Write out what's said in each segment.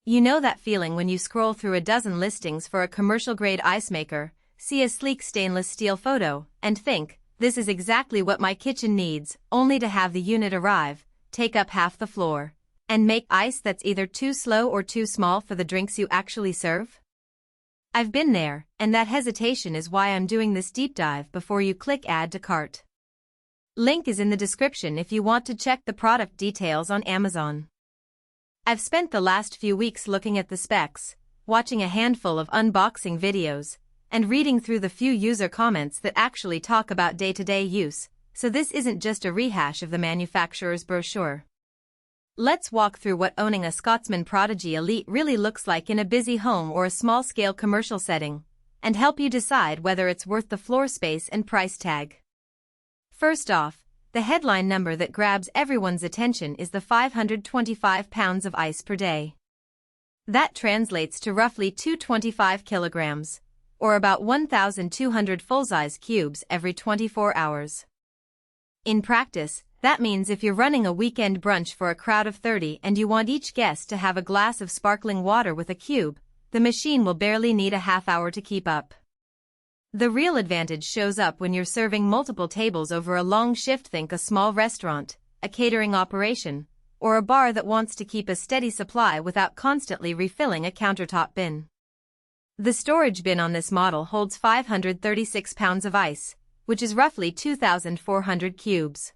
You know that feeling when you scroll through a dozen listings for a commercial-grade ice maker, see a sleek stainless steel photo, and think, this is exactly what my kitchen needs, only to have the unit arrive, take up half the floor, and make ice that's either too slow or too small for the drinks you actually serve? I've been there, and that hesitation is why I'm doing this deep dive before you click Add to Cart. Link is in the description if you want to check the product details on Amazon. I've spent the last few weeks looking at the specs, watching a handful of unboxing videos, and reading through the few user comments that actually talk about day-to-day use, so this isn't just a rehash of the manufacturer's brochure. Let's walk through what owning a Scotsman Prodigy Elite really looks like in a busy home or a small-scale commercial setting, and help you decide whether it's worth the floor space and price tag. First off, the headline number that grabs everyone's attention is the 525 pounds of ice per day. That translates to roughly 225 kilograms, or about 1,200 full-size cubes every 24 hours. In practice, that means if you're running a weekend brunch for a crowd of 30 and you want each guest to have a glass of sparkling water with a cube, the machine will barely need a half hour to keep up. The real advantage shows up when you're serving multiple tables over a long shift. Think a small restaurant, a catering operation, or a bar that wants to keep a steady supply without constantly refilling a countertop bin. The storage bin on this model holds 536 pounds of ice, which is roughly 2,400 cubes.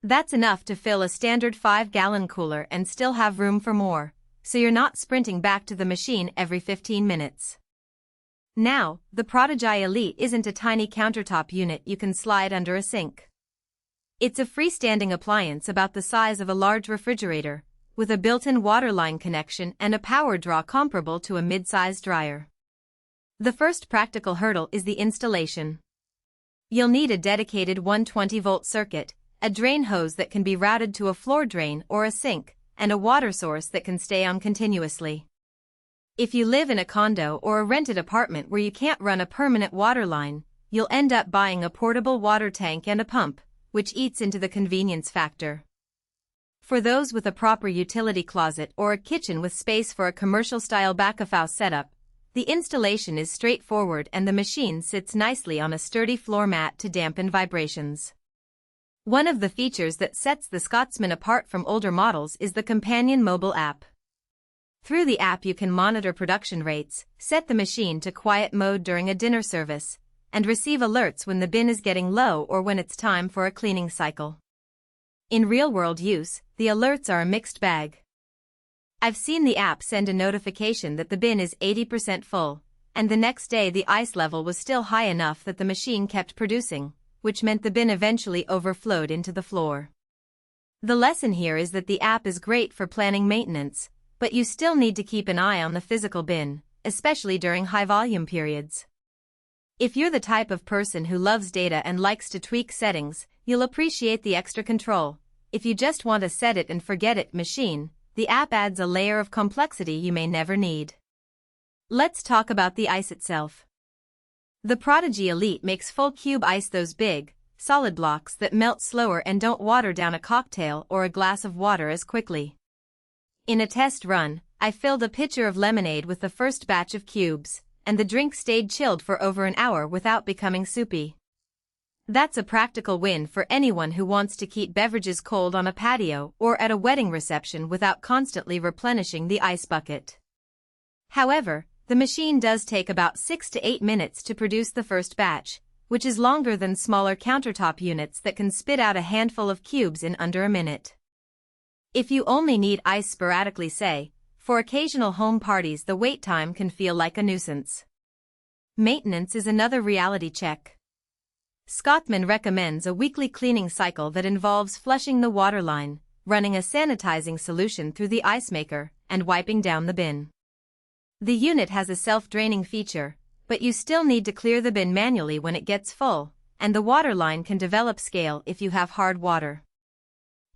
That's enough to fill a standard 5-gallon cooler and still have room for more, so you're not sprinting back to the machine every 15 minutes. Now, the Prodigy Elite isn't a tiny countertop unit you can slide under a sink. It's a freestanding appliance about the size of a large refrigerator, with a built-in waterline connection and a power draw comparable to a mid-sized dryer. The first practical hurdle is the installation. You'll need a dedicated 120-volt circuit, a drain hose that can be routed to a floor drain or a sink, and a water source that can stay on continuously. If you live in a condo or a rented apartment where you can't run a permanent water line, you'll end up buying a portable water tank and a pump, which eats into the convenience factor. For those with a proper utility closet or a kitchen with space for a commercial-style back-of-house setup, the installation is straightforward and the machine sits nicely on a sturdy floor mat to dampen vibrations. One of the features that sets the Scotsman apart from older models is the companion mobile app. Through the app you can monitor production rates, set the machine to quiet mode during a dinner service, and receive alerts when the bin is getting low or when it's time for a cleaning cycle. In real-world use, the alerts are a mixed bag. I've seen the app send a notification that the bin is 80% full, and the next day the ice level was still high enough that the machine kept producing, which meant the bin eventually overflowed into the floor. The lesson here is that the app is great for planning maintenance, but you still need to keep an eye on the physical bin, especially during high-volume periods. If you're the type of person who loves data and likes to tweak settings, you'll appreciate the extra control. If you just want a set-it-and-forget-it machine, the app adds a layer of complexity you may never need. Let's talk about the ice itself. The Prodigy Elite makes full cube ice, those big, solid blocks that melt slower and don't water down a cocktail or a glass of water as quickly. In a test run, I filled a pitcher of lemonade with the first batch of cubes, and the drink stayed chilled for over an hour without becoming soupy. That's a practical win for anyone who wants to keep beverages cold on a patio or at a wedding reception without constantly replenishing the ice bucket. However, the machine does take about 6 to 8 minutes to produce the first batch, which is longer than smaller countertop units that can spit out a handful of cubes in under a minute. If you only need ice sporadically, say, for occasional home parties, the wait time can feel like a nuisance. Maintenance is another reality check. Scotsman recommends a weekly cleaning cycle that involves flushing the water line, running a sanitizing solution through the ice maker, and wiping down the bin. The unit has a self-draining feature, but you still need to clear the bin manually when it gets full, and the water line can develop scale if you have hard water.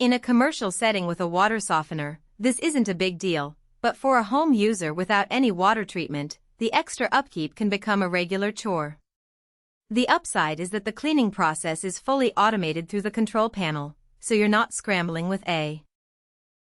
In a commercial setting with a water softener, this isn't a big deal, but for a home user without any water treatment, the extra upkeep can become a regular chore. The upside is that the cleaning process is fully automated through the control panel, so you're not scrambling with a